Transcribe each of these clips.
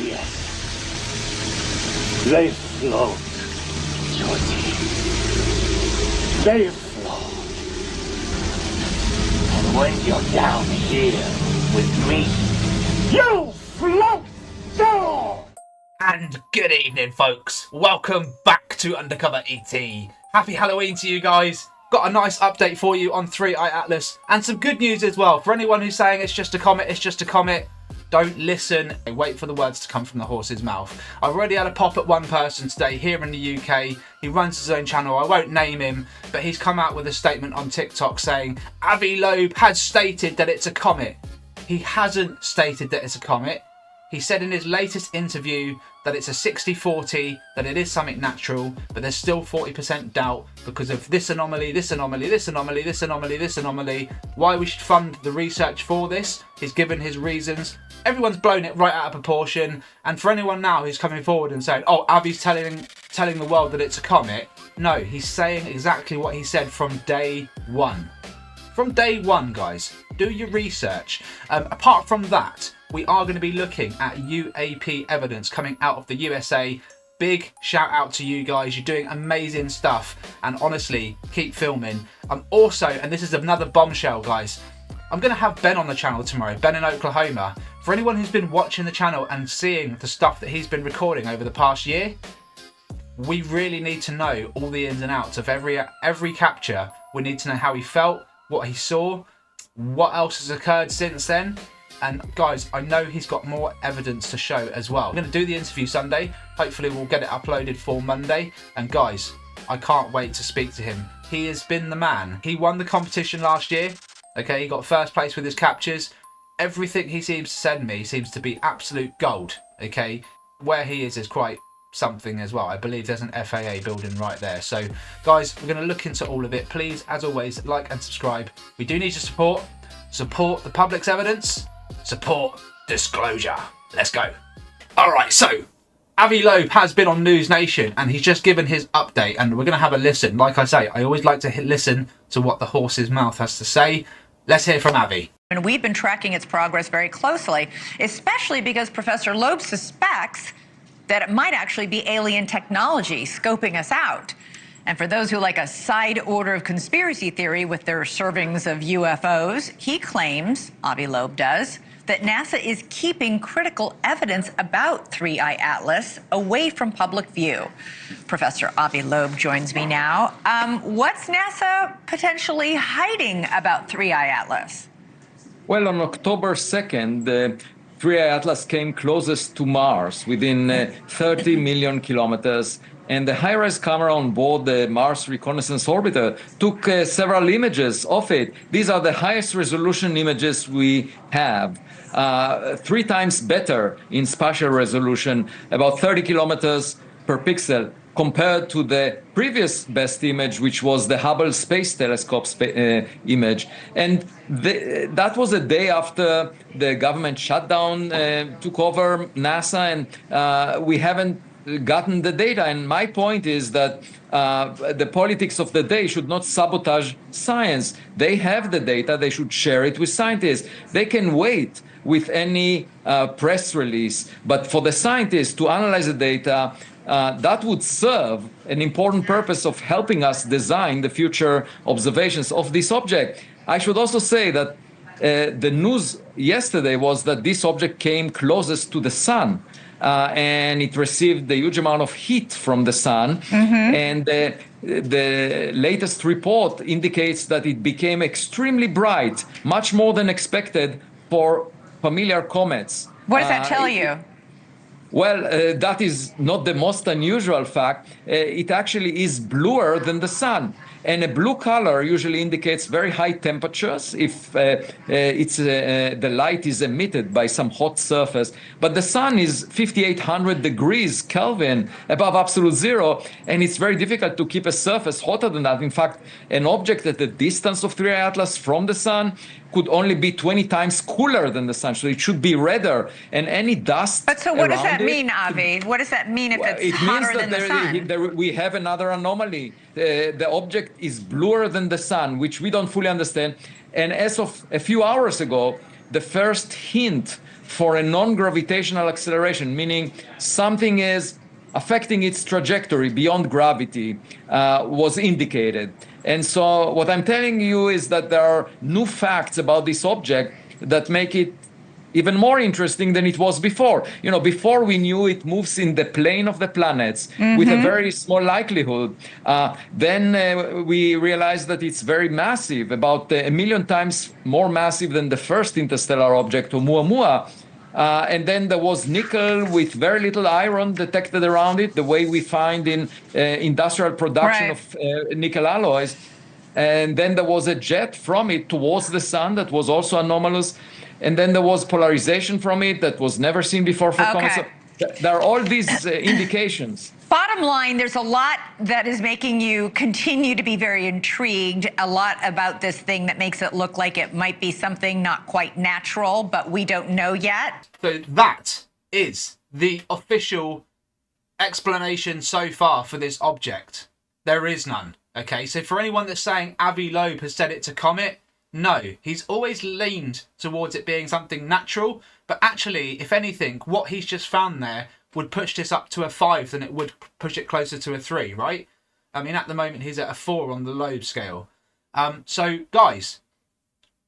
yes. They float towards you. They float. And when you're down here with me, you float down! And good evening, folks. Welcome back to UndercoverET. Happy Halloween to you guys. Got a nice update for you on 3IATLAS and some good news as well. For anyone who's saying it's just a comet, it's just a comet, don't listen. Wait for the words to come from the horse's mouth. I've already had a pop at one person today here in the UK. He runs his own channel. I won't name him, but he's come out with a statement on TikTok saying Avi Loeb has stated that it's a comet. He hasn't stated that it's a comet. He said in his latest interview that it's a 60-40, that it is something natural, but there's still 40% doubt because of this anomaly, this anomaly, this anomaly, this anomaly, this anomaly. Why we should fund the research for this, he's given his reasons. Everyone's blown it right out of proportion. And for anyone now who's coming forward and saying, oh, Avi's telling the world that it's a comet. No, he's saying exactly what he said from day one. From day one, guys, do your research. Apart from that, we are going to be looking at UAP evidence coming out of the USA. Big shout out to you guys. You're doing amazing stuff. And honestly, keep filming. I'm also, and this is another bombshell, guys, I'm going to have Ben on the channel tomorrow, Ben in Oklahoma. For anyone who's been watching the channel and seeing the stuff that he's been recording over the past year, we really need to know all the ins and outs of every capture. We need to know how he felt, what he saw, what else has occurred since then. And guys, I know he's got more evidence to show as well. I'm going to do the interview Sunday. Hopefully we'll get it uploaded for Monday. And guys, I can't wait to speak to him. He has been the man. He won the competition last year. Okay, he got first place with his captures. Everything he seems to send me seems to be absolute gold. Okay, where he is quite something as well. I believe there's an FAA building right there. So guys, we're going to look into all of it. Please, as always, like and subscribe. We do need your support. Support the public's evidence. Support disclosure. Let's go. All right, so Avi Loeb has been on News Nation and he's just given his update and we're going to have a listen. Like I say, I always like to listen to what the horse's mouth has to say. Let's hear from Avi. And we've been tracking its progress very closely, especially because Professor Loeb suspects that it might actually be alien technology scoping us out. And for those who like a side order of conspiracy theory with their servings of UFOs, he claims, Avi Loeb does, that NASA is keeping critical evidence about 3IATLAS away from public view. Professor Avi Loeb joins me now. What's NASA potentially hiding about 3IATLAS? Well, on October 2nd, 3IATLAS came closest to Mars, within 30 million kilometers. And the high-res camera on board the Mars Reconnaissance Orbiter took several images of it. These are the highest resolution images we have, 3 times better in spatial resolution, about 30 kilometers per pixel, compared to the previous best image, which was the Hubble Space Telescope image. And that was a day after the government shutdown took over NASA, and we haven't gotten the data. And my point is that the politics of the day should not sabotage science. They have the data, they should share it with scientists. They can wait with any press release, but for the scientists to analyze the data, that would serve an important purpose of helping us design the future observations of this object. I should also say that the news yesterday was that this object came closest to the sun. And it received a huge amount of heat from the sun. Mm-hmm. And the latest report indicates that it became extremely bright, much more than expected for familiar comets. What does that tell you? Well, that is not the most unusual fact. It actually is bluer than the sun. And a blue color usually indicates very high temperatures if the light is emitted by some hot surface. But the sun is 5,800 degrees Kelvin above absolute zero, and it's very difficult to keep a surface hotter than that. In fact, an object at the distance of 3IATLAS from the sun could only be 20 times cooler than the sun, so it should be redder. And any dust. But so what does that mean, Avi? What does that mean if it's hotter than the sun? We have another anomaly. The object is bluer than the sun, which we don't fully understand. And as of a few hours ago, the first hint for a non-gravitational acceleration, meaning something is affecting its trajectory beyond gravity, was indicated. And so what I'm telling you is that there are new facts about this object that make it even more interesting than it was before. You know, before we knew it moves in the plane of the planets with a very small likelihood. Then we realized that it's very massive, about a million times more massive than the first interstellar object, Oumuamua. And then there was nickel with very little iron detected around it, the way we find in industrial production of nickel alloys. And then there was a jet from it towards the sun that was also anomalous. And then there was polarization from it that was never seen before for comets. So there are all these indications. Bottom line, there's a lot that is making you continue to be very intrigued, a lot about this thing that makes it look like it might be something not quite natural, but we don't know yet. So that is the official explanation so far for this object. There is none. Okay, so for anyone that's saying Avi Loeb has said it's a comet, no, he's always leaned towards it being something natural, but actually, if anything, what he's just found there would push this up to a 5 than it would push it closer to a 3, right? I mean, at the moment, he's at a 4 on the Loeb scale. So, guys,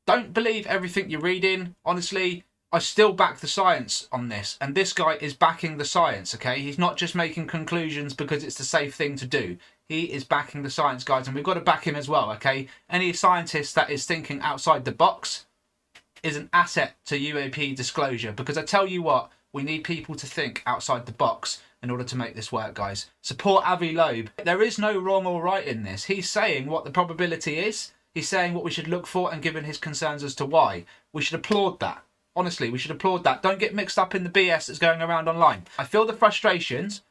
don't believe everything you're reading. Honestly, I still back the science on this, and this guy is backing the science, okay? He's not just making conclusions because it's the safe thing to do. He is backing the science, guys, and we've got to back him as well, okay? Any scientist that is thinking outside the box is an asset to UAP disclosure, because I tell you what, we need people to think outside the box in order to make this work, guys. Support Avi Loeb. There is no wrong or right in this. He's saying what the probability is. He's saying what we should look for and given his concerns as to why. We should applaud that. Honestly, we should applaud that. Don't get mixed up in the BS that's going around online. I feel the frustrations,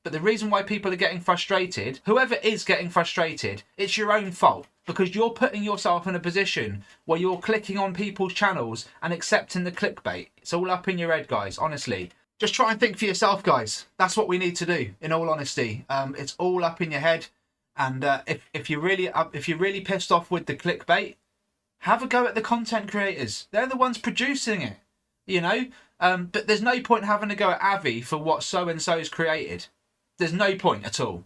but the reason why people are getting frustrated, whoever is getting frustrated, it's your own fault. Because you're putting yourself in a position where you're clicking on people's channels and accepting the clickbait. It's all up in your head, guys, honestly. Just try and think for yourself, guys. That's what we need to do, in all honesty. It's all up in your head. And if you're really pissed off with the clickbait, have a go at the content creators. They're the ones producing it, you know? But there's no point having a go at Avi for what so-and-so's created. There's no point at all.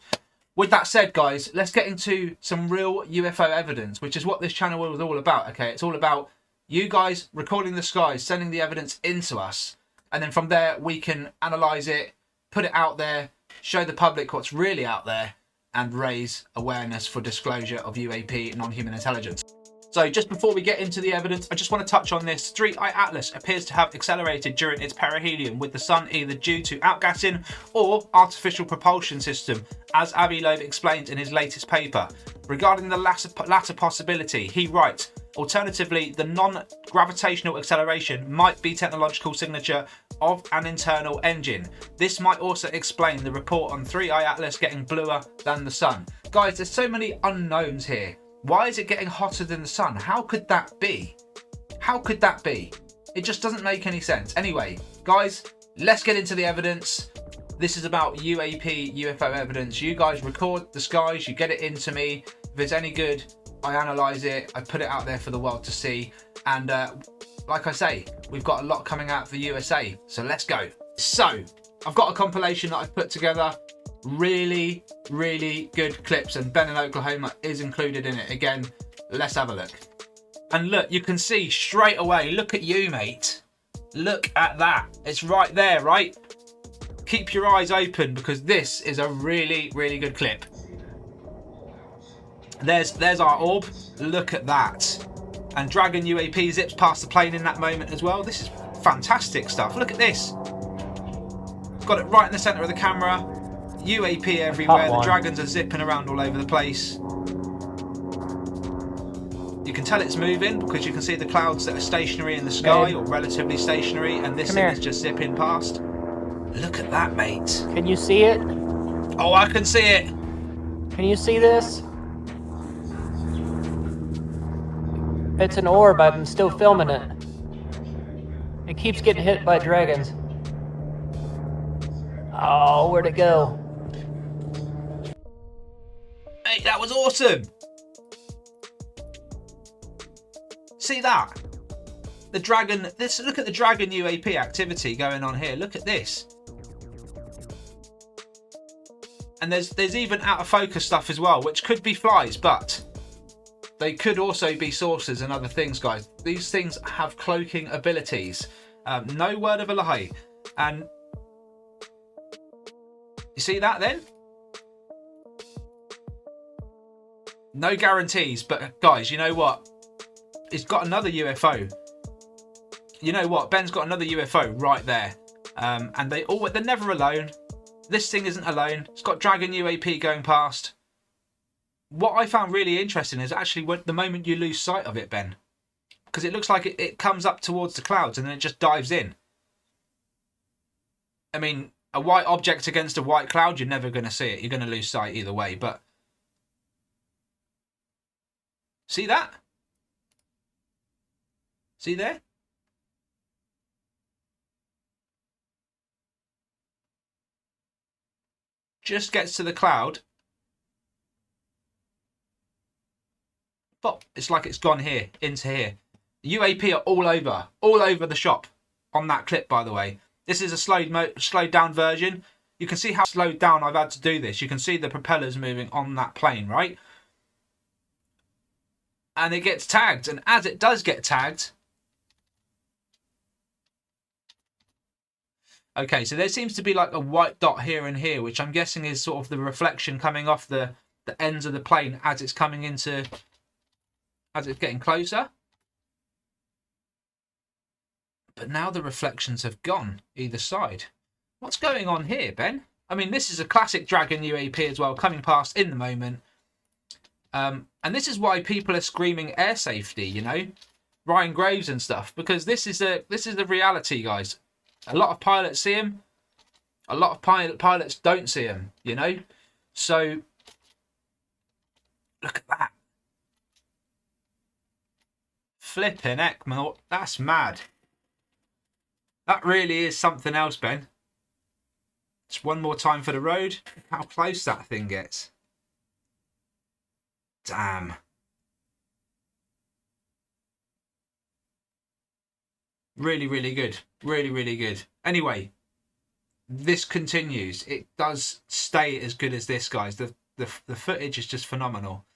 With that said, guys, let's get into some real UFO evidence, which is what this channel is all about, okay? It's all about you guys recording the skies, sending the evidence into us, and then from there we can analyse it, put it out there, show the public what's really out there, and raise awareness for disclosure of UAP non-human intelligence. So just before we get into the evidence, I just want to touch on this. 3IATLAS appears to have accelerated during its perihelion with the sun either due to outgassing or artificial propulsion system, as Avi Loeb explains in his latest paper. Regarding the latter possibility, he writes, alternatively, the non-gravitational acceleration might be technological signature of an internal engine. This might also explain the report on 3IATLAS getting bluer than the sun. Guys, there's so many unknowns here. Why is it getting hotter than the sun? How could that be? How could that be? It just doesn't make any sense. Anyway, guys, let's get into the evidence. This is about UAP, UFO evidence. You guys record the skies, you get it into me. If it's any good, I analyse it, I put it out there for the world to see. And like I say, we've got a lot coming out for the USA. So let's go. So, I've got a compilation that I've put together. Really good clips, and Ben in Oklahoma is included in it. Again, let's have a look. And look, you can see straight away, look at you, mate. Look at that. It's right there, right? Keep your eyes open because this is a really good clip. There's our orb. Look at that. And Dragon UAP zips past the plane in that moment as well. This is fantastic stuff. Look at this. Got it right in the center of the camera. UAP everywhere, the dragons are zipping around all over the place. You can tell it's moving because you can see the clouds that are stationary in the sky or relatively stationary, and this thing is just zipping past. Look at that, mate. Can you see it? Oh, I can see it. Can you see this? It's an orb, I'm still filming it. It keeps getting hit by dragons. Oh, where'd it go? Hey, that was awesome. See that? The Dragon, look at the Dragon UAP activity going on here. Look at this. And there's even out of focus stuff as well, which could be flies, but they could also be saucers and other things, guys. These things have cloaking abilities. No word of a lie. And you see that then? No guarantees, but guys, you know what? He's got another UFO. You know what? Ben's got another UFO right there. And they're never alone. This thing isn't alone. It's got Dragon UAP going past. What I found really interesting is actually the moment you lose sight of it, Ben. Because it looks like it comes up towards the clouds and then it just dives in. I mean, a white object against a white cloud, you're never going to see it. You're going to lose sight either way. But see that? See there? Just gets to the cloud. But it's like it's gone here, into here. The UAP are all over the shop on that clip, by the way. This is a slowed down version. You can see how slowed down I've had to do this. You can see the propellers moving on that plane, right? And it gets tagged. And as it does get tagged... Okay, so there seems to be like a white dot here and here, which I'm guessing is sort of the reflection coming off the ends of the plane as it's coming into... as it's getting closer. But now the reflections have gone either side. What's going on here, Ben? I mean, this is a classic Dragon UAP as well, coming past in the moment. And this is why people are screaming air safety, you know, Ryan Graves and stuff, because this is the reality, guys. A lot of pilots see him. A lot of pilots don't see him, you know. So look at that. Flipping heck, man. That's mad. That really is something else, Ben. Just one more time for the road. How close that thing gets. Damn. Really, really good. Really, really good. Anyway, this continues. It does stay as good as this, guys. The footage is just phenomenal.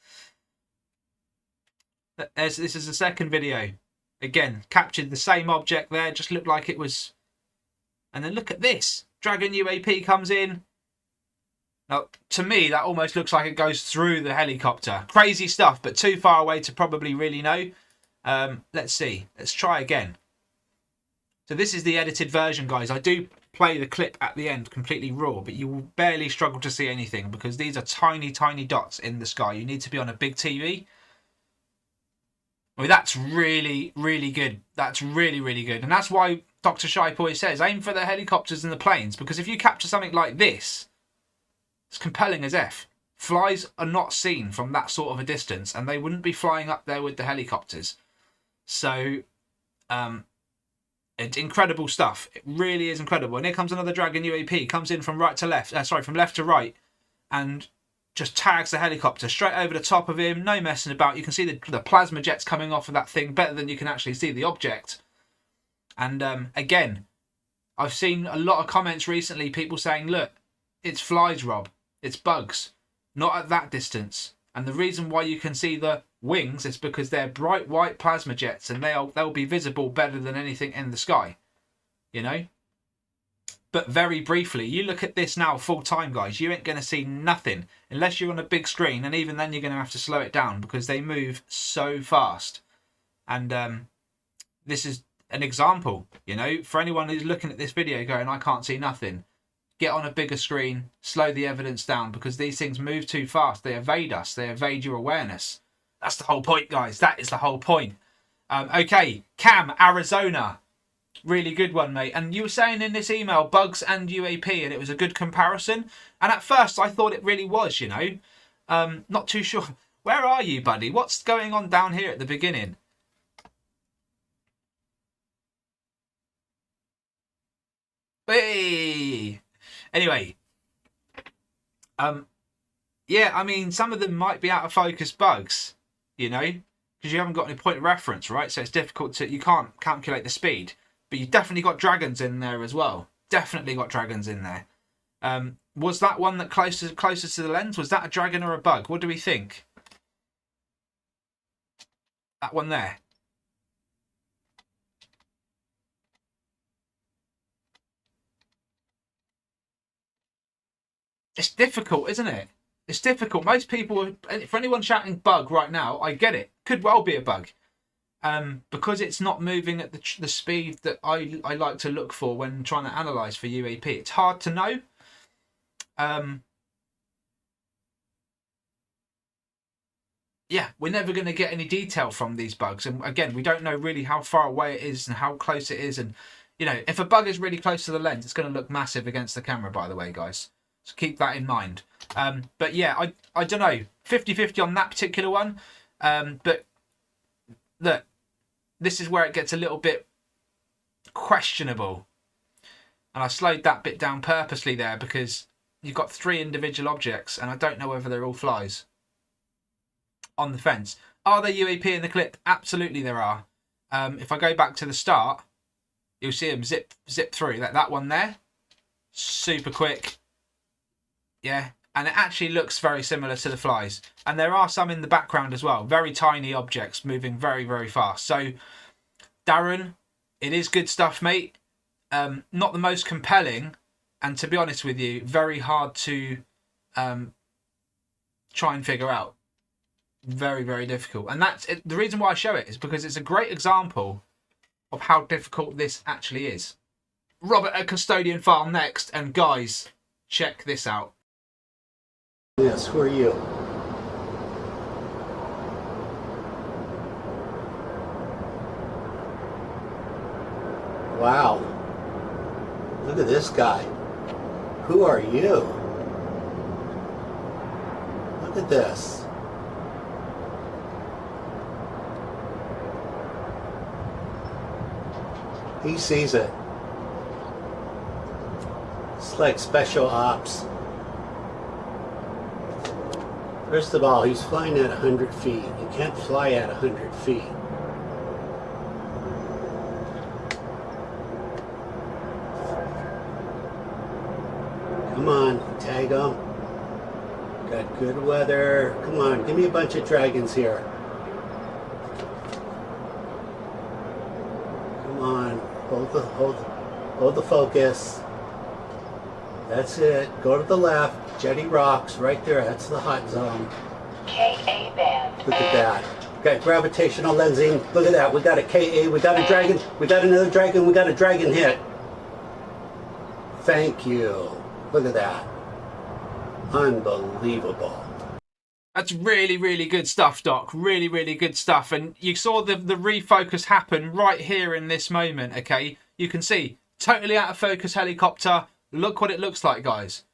This is the second video. Again, captured the same object there. Just looked like it was... And then look at this. Dragon UAP comes in. Now, to me, that almost looks like it goes through the helicopter. Crazy stuff, but too far away to probably really know. Let's see. Let's try again. So this is the edited version, guys. I do play the clip at the end completely raw, but you will barely struggle to see anything because these are tiny, tiny dots in the sky. You need to be on a big TV. I mean, that's really, really good. That's really, really good. And that's why Dr. Shipe always says, aim for the helicopters and the planes, because if you capture something like this, it's compelling as F. Flies are not seen from that sort of a distance, and they wouldn't be flying up there with the helicopters. So, it's incredible stuff. It really is incredible. And here comes another Dragon UAP. Comes in from right to left. From left to right. And just tags the helicopter straight over the top of him. No messing about. You can see the plasma jets coming off of that thing better than you can actually see the object. And again, I've seen a lot of comments recently. People saying, look, it's flies, Rob. It's bugs. Not at that distance. And the reason why you can see the wings is because they're bright white plasma jets and they'll be visible better than anything in the sky, you know. But very briefly, you look at this now full time, guys, you ain't going to see nothing unless you're on a big screen, and even then you're going to have to slow it down because they move so fast. And this is an example, you know, for anyone who's looking at this video going, I can't see nothing. Get on a bigger screen, slow the evidence down, because these things move too fast. They evade us. They evade your awareness. That's the whole point, guys. That is the whole point. Okay, Cam, Arizona. Really good one, mate. And you were saying in this email, bugs and UAP, and it was a good comparison. And at first, I thought it really was, you know. Not too sure. Where are you, buddy? What's going on down here at the beginning? Hey! Anyway, yeah, I mean, some of them might be out of focus bugs, you know. because you haven't got any point of reference, right? So it's difficult to, you can't calculate the speed, but you've definitely got dragons in there as well. Definitely got dragons in there. Was that one that closer to the lens? Was that a dragon or a bug? What do we think? That one there. It's difficult, isn't it? It's difficult. Most people, for anyone shouting bug right now, I get it. Could well be a bug. Because it's not moving at the speed that I like to look for when trying to analyse for UAP. It's hard to know. Yeah, we're never going to get any detail from these bugs. And again, we don't know really how far away it is and how close it is. And, you know, if a bug is really close to the lens, it's going to look massive against the camera, by the way, guys. So keep that in mind. But yeah, I don't know. 50-50 on that particular one. But look, this is where it gets a little bit questionable. And I slowed that bit down purposely there because you've got 3 individual objects and I don't know whether they're all flies on the fence. Are there UAP in the clip? Absolutely there are. If I go back to the start, you'll see them zip through. That one there, super quick. Yeah, and it actually looks very similar to the flies. And there are some in the background as well. Very tiny objects moving very, very fast. So, Darren, it is good stuff, mate. Not the most compelling. And to be honest with you, very hard to try and figure out. Very, very difficult. And that's it. The reason why I show it is because it's a great example of how difficult this actually is. Robert at Custodian File next. And guys, check this out. Yes, who are you? Wow. Look at this guy. Who are you? Look at this. He sees it. It's like special ops. First of all, he's flying at 100 feet. You can't fly at 100 feet. Come on, tag him. Got good weather. Come on, give me a bunch of dragons here. Come on, hold the focus. That's it. Go to the left. Jetty rocks right there. That's the hot zone. KA band. Look at that. Got gravitational lensing. Look at that. We got a KA. We got a dragon. We got another dragon. We got a dragon hit. Thank you. Look at that. Unbelievable. That's really, really good stuff, Doc. Really, really good stuff. And you saw the refocus happen right here in this moment, okay? You can see, totally out of focus helicopter. Look what it looks like, guys.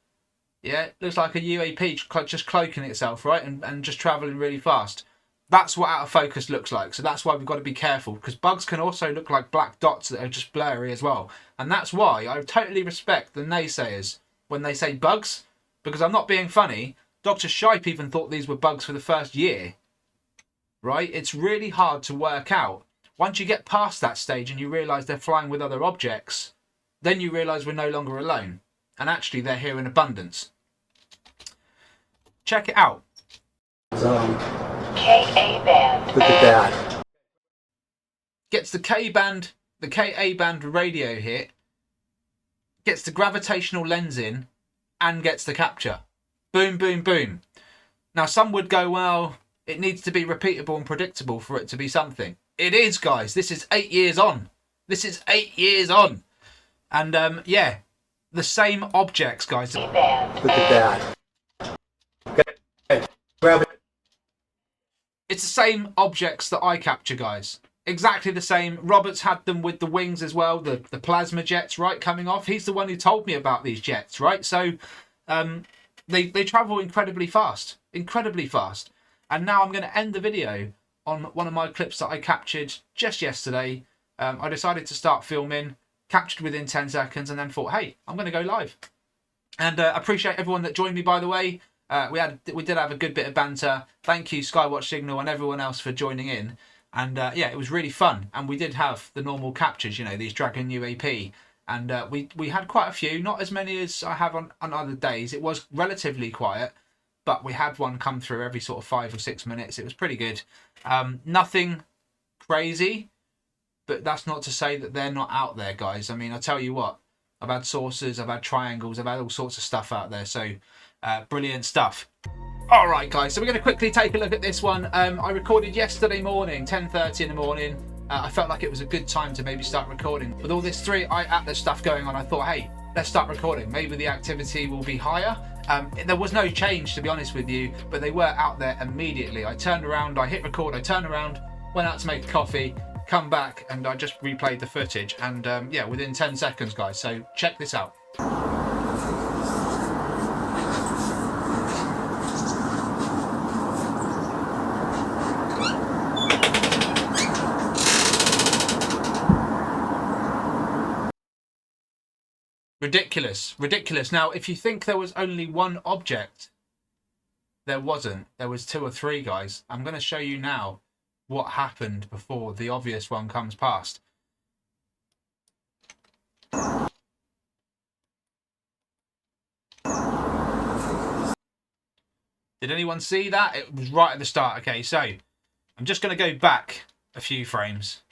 Yeah, it looks like a UAP just cloaking itself, right? And just travelling really fast. That's what out of focus looks like. So that's why we've got to be careful, because bugs can also look like black dots that are just blurry as well. And that's why I totally respect the naysayers when they say bugs, because I'm not being funny. Dr. Shipe even thought these were bugs for the first year, right? It's really hard to work out. Once you get past that stage and you realise they're flying with other objects, then you realise we're no longer alone. And actually they're here in abundance. Check it out. KA band. Look at that. Gets the K-band, the KA band radio hit, gets the gravitational lens in, and gets the capture. Boom, boom, boom. Now some would go, well, it needs to be repeatable and predictable for it to be something. It is, guys. This is 8 years on. This is 8 years on. And yeah, the same objects, guys. Look at that. It's the same objects that I capture, guys. Exactly the same. Robert's had them with the wings as well, the plasma jets, right, coming off. He's the one who told me about these jets, right? So they travel incredibly fast. Incredibly fast. And now I'm going to end the video on one of my clips that I captured just yesterday. I decided to start filming, captured within 10 seconds, and then thought, hey, I'm going to go live. And I appreciate everyone that joined me, by the way. we did have a good bit of banter. Thank you, Skywatch Signal, and everyone else for joining in. And yeah, it was really fun. And we did have the normal captures, you know, these Dragon UAP. And we had quite a few, not as many as I have on other days. It was relatively quiet, but we had one come through every sort of 5 or 6 minutes. It was pretty good. Nothing crazy, but that's not to say that they're not out there, guys. I mean, I tell you what, I've had saucers, I've had triangles, I've had all sorts of stuff out there. So brilliant stuff. All right, guys, so we're going to quickly take a look at this one. I recorded yesterday morning, 10:30 in the morning. I felt like it was a good time to maybe start recording. With all this 3IATLAS stuff going on, I thought, hey, let's start recording. Maybe the activity will be higher. There was no change, to be honest with you, but they were out there immediately. I turned around, I hit record, I turned around, went out to make a coffee, come back, and I just replayed the footage. And yeah, within 10 seconds, guys. So check this out. Ridiculous, ridiculous. Now, if you think there was only one object, there wasn't. There was 2 or 3, guys. I'm going to show you now what happened before the obvious one comes past. Did anyone see that? It was right at the start. Okay, so I'm just going to go back a few frames.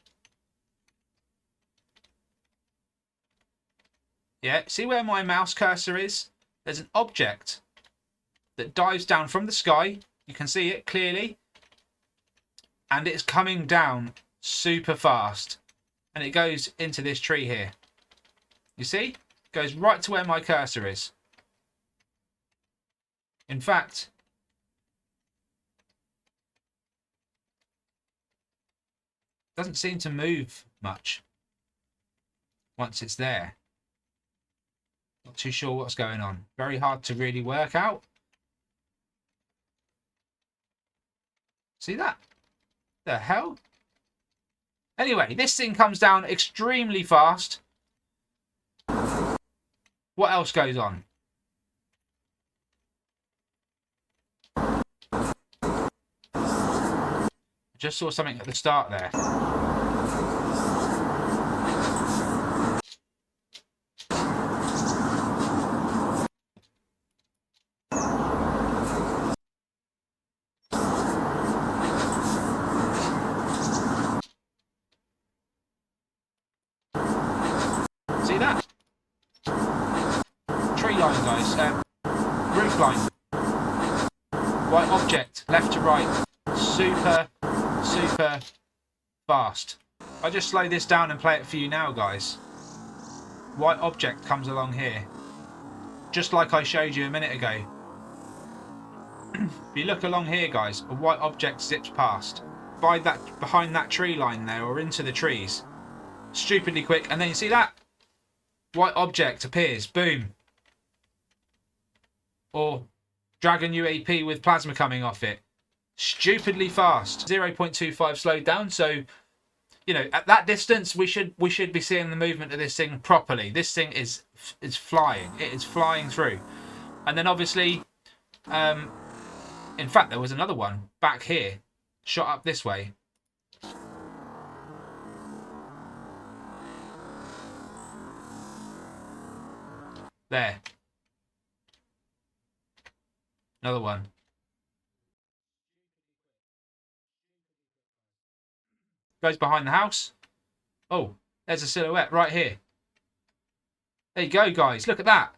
Yeah, see where my mouse cursor is? There's an object that dives down from the sky. You can see it clearly. And it's coming down super fast. And it goes into this tree here. You see? It goes right to where my cursor is. In fact, it doesn't seem to move much once it's there. Not too sure what's going on. Very hard to really work out. See that? The hell? Anyway, this thing comes down extremely fast. What else goes on? I just saw something at the start there. See that? Tree line, guys. Roof line. White object, left to right. Super, super fast. I just slow this down and play it for you now, guys. White object comes along here. Just like I showed you a minute ago. If you look along here, guys, a white object zips past. Behind that tree line there, or into the trees. Stupidly quick, and then you see that? White object appears, boom. Or Dragon UAP with plasma coming off it. Stupidly fast. 0.25 slowed down, so you know, at that distance we should be seeing the movement of this thing properly. This thing is flying. It is flying through. And then obviously in fact there was another one back here, shot up this way. There. Another one. Goes behind the house. Oh, there's a silhouette right here. There you go, guys. Look at that.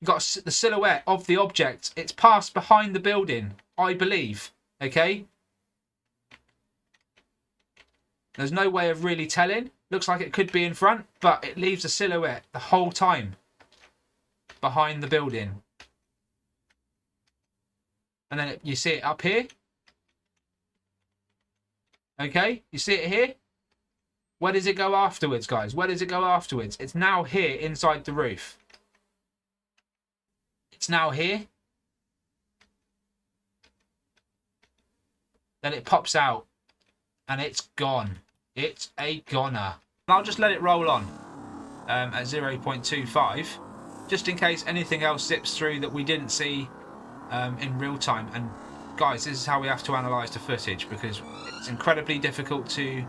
You've got the silhouette of the object. It's passed behind the building, I believe. Okay? There's no way of really telling. Looks like it could be in front, but it leaves a silhouette the whole time behind the building. And then you see it up here. Okay, you see it here? Where does it go afterwards, guys? Where does it go afterwards? It's now here inside the roof. It's now here. Then it pops out and it's gone. It's a goner. I'll just let it roll on at 0.25. just in case anything else zips through that we didn't see in real time. And guys, this is how we have to analyze the footage, because it's incredibly difficult to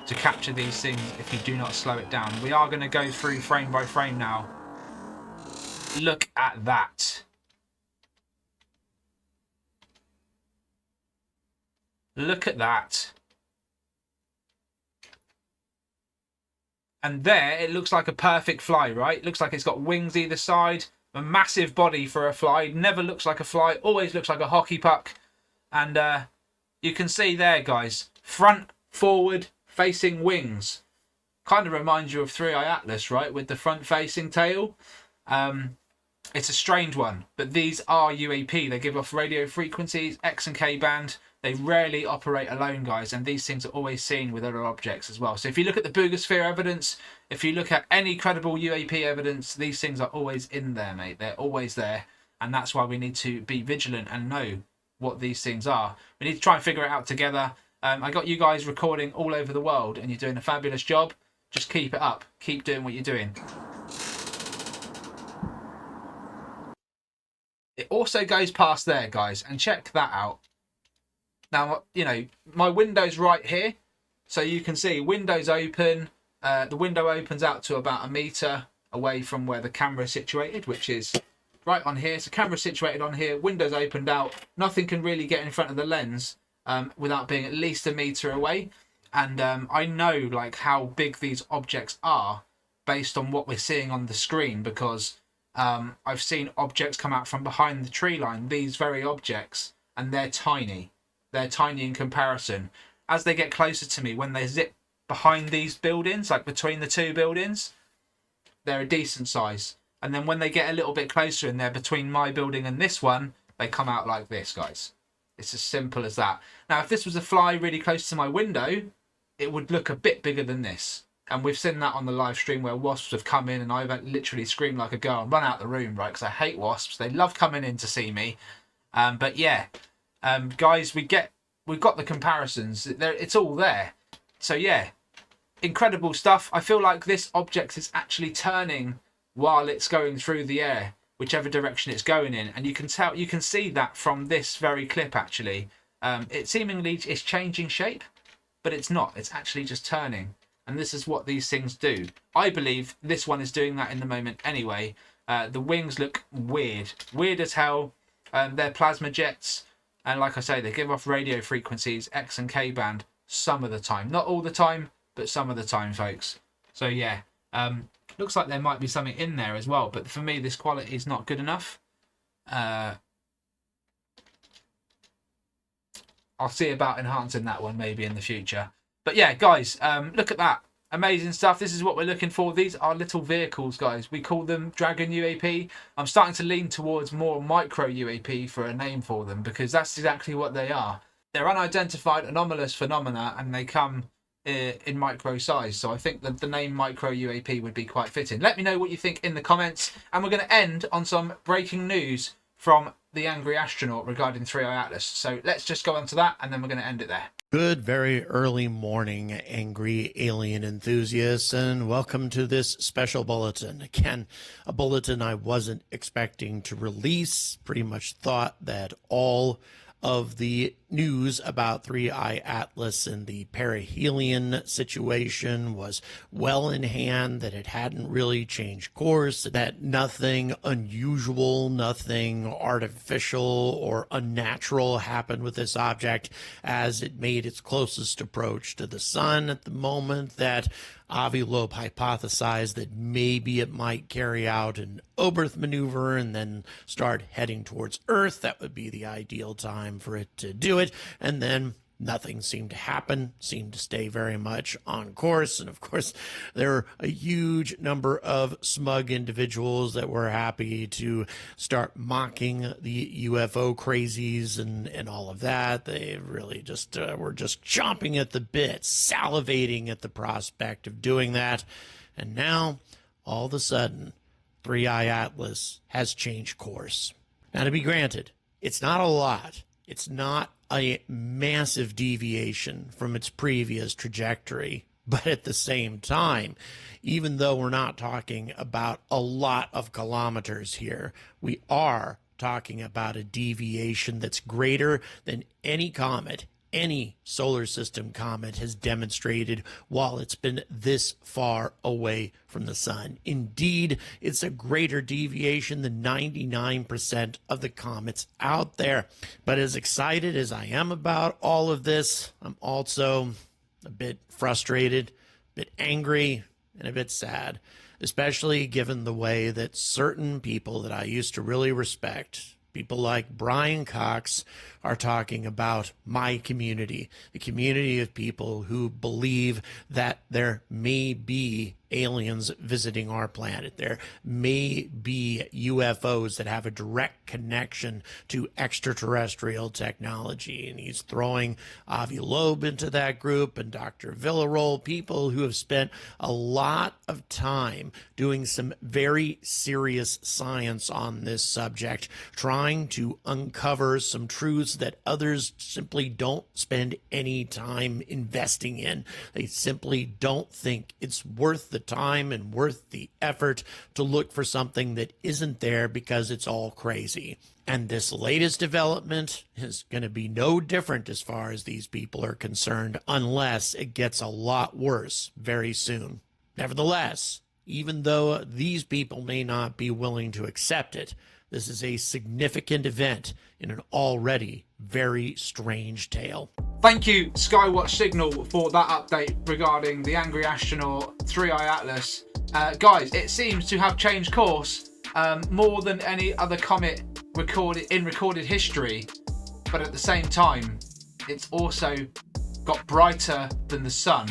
capture these things if you do not slow it down. We are going to go through frame by frame now. Look at that. Look at that. And there, it looks like a perfect fly, right? It looks like it's got wings either side, a massive body for a fly. Never looks like a fly, always looks like a hockey puck. And you can see there, guys, front, forward, facing wings. Kind of reminds you of 3IATLAS, right? With the front facing tail. It's a strange one, but these are UAP. They give off radio frequencies, X and K band. They rarely operate alone, guys, and these things are always seen with other objects as well. So if you look at the Boogosphere evidence, if you look at any credible UAP evidence, these things are always in there, mate. They're always there, and that's why we need to be vigilant and know what these things are. We need to try and figure it out together. I got you guys recording all over the world, and you're doing a fabulous job. Just keep it up. Keep doing what you're doing. It also goes past there, guys, and check that out. Now, you know, my window's right here, so you can see windows open. The window opens out to about 1 meter away from where the camera is situated, which is right on here. So camera's situated on here, windows opened out. Nothing can really get in front of the lens without being at least 1 meter away. And I know like how big these objects are based on what we're seeing on the screen, because I've seen objects come out from behind the tree line, these very objects, and they're tiny. They're tiny in comparison. As they get closer to me, when they zip behind these buildings, like between the two buildings, they're a decent size. And then when they get a little bit closer and they're between my building and this one, they come out like this, guys. It's as simple as that. Now, if this was a fly really close to my window, it would look a bit bigger than this. And we've seen that on the live stream where wasps have come in and I've literally screamed like a girl and run out the room, right? Because I hate wasps. They love coming in to see me. But yeah, guys, we've got the comparisons. It's all there. So yeah, incredible stuff. I feel like this object is actually turning while it's going through the air, whichever direction it's going in. And you can see that from this very clip, actually. It seemingly is changing shape, but it's not. It's actually just turning. And this is what these things do. I believe this one is doing that in the moment anyway. The wings look weird. Weird as hell. They're plasma jets. And like I say, they give off radio frequencies, X and K band, some of the time. Not all the time, but some of the time, folks. So yeah, looks like there might be something in there as well. But for me, this quality is not good enough. I'll see about enhancing that one maybe in the future. But yeah, guys, look at that. Amazing stuff. This is what we're looking for. These are little vehicles, guys. We call them Dragon UAP. I'm starting to lean towards more micro UAP for a name for them, because that's exactly what they are. They're unidentified anomalous phenomena, and they come in micro size. So I think that the name micro UAP would be quite fitting. Let me know what you think in the comments. And we're going to end on some breaking news from the Angry Astronaut regarding 3IATLAS. So let's just go on to that, and then we're going to end it there. Good, very early morning, angry alien enthusiasts, and welcome to this special bulletin. Again, a bulletin I wasn't expecting to release. Pretty much thought that all of the news about 3IATLAS and the perihelion situation was well in hand, that it hadn't really changed course, that nothing unusual, nothing artificial or unnatural happened with this object as it made its closest approach to the sun at the moment, that Avi Loeb hypothesized that maybe it might carry out an Oberth maneuver and then start heading towards Earth. That would be the ideal time for it to do it. And then nothing seemed to happen, seemed to stay very much on course. And of course, there are a huge number of smug individuals that were happy to start mocking the UFO crazies and all of that. They really just were just chomping at the bit, salivating at the prospect of doing that. And now, all of a sudden, 3IATLAS has changed course. Now, to be granted, it's not a lot. It's not a massive deviation from its previous trajectory, But at the same time, even though we're not talking about a lot of kilometers here, we are talking about a deviation that's greater than any comet, any solar system comet has demonstrated while it's been this far away from the sun. Indeed, it's a greater deviation than 99% of the comets out there. But as excited as I am about all of this, I'm also a bit frustrated, a bit angry, and a bit sad, especially given the way that certain people that I used to really respect, people like Brian Cox, are talking about my community, the community of people who believe that there may be aliens visiting our planet. There may be UFOs that have a direct connection to extraterrestrial technology. And he's throwing Avi Loeb into that group and Dr. Villarol, people who have spent a lot of time doing some very serious science on this subject, trying to uncover some truths that others simply don't spend any time investing in. They simply don't think it's worth the time and worth the effort to look for something that isn't there because it's all crazy. And this latest development is going to be no different as far as these people are concerned, unless it gets a lot worse very soon. Nevertheless, even though these people may not be willing to accept it, this is a significant event in an already very strange tale. Thank you, Skywatch Signal, for that update regarding the angry astronaut 3IATLAS. Guys, it seems to have changed course more than any other comet in recorded history, but at the same time, it's also got brighter than the sun,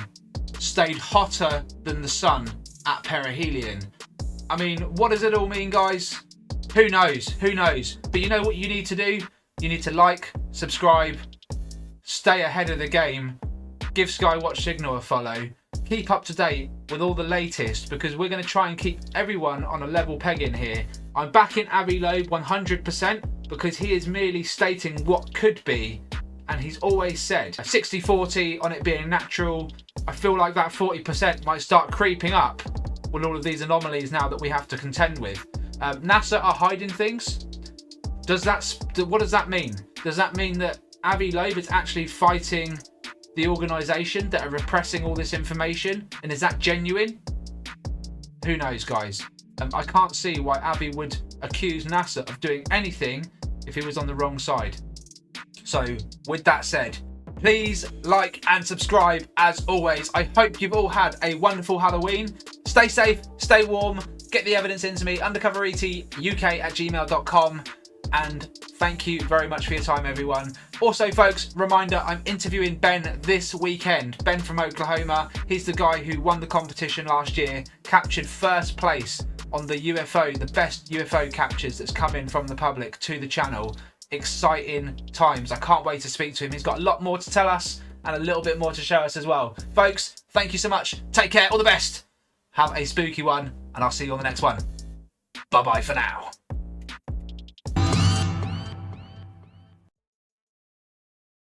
stayed hotter than the sun at perihelion. I mean, what does it all mean, guys? Who knows? Who knows? But you know what you need to do? You need to like, subscribe, stay ahead of the game, give Skywatch Signal a follow, keep up to date with all the latest, because we're going to try and keep everyone on a level pegging here. I'm backing Avi Loeb 100% because he is merely stating what could be, and he's always said a 60-40 on it being natural. I feel like that 40% might start creeping up with all of these anomalies now that we have to contend with. NASA are hiding things. What does that mean? Does that mean that Avi Loeb is actually fighting the organisation that are repressing all this information? And is that genuine? Who knows, guys? I can't see why Avi would accuse NASA of doing anything if he was on the wrong side. So, with that said, please like and subscribe as always. I hope you've all had a wonderful Halloween. Stay safe, stay warm, get the evidence into me, undercoveretuk@gmail.com. And thank you very much for your time, everyone. Also, folks, reminder, I'm interviewing Ben this weekend. Ben from Oklahoma. He's the guy who won the competition last year, captured first place on the UFO, the best UFO captures that's come in from the public to the channel. Exciting times. I can't wait to speak to him. He's got a lot more to tell us and a little bit more to show us as well. Folks, thank you so much. Take care. All the best. Have a spooky one, and I'll see you on the next one. Bye-bye for now.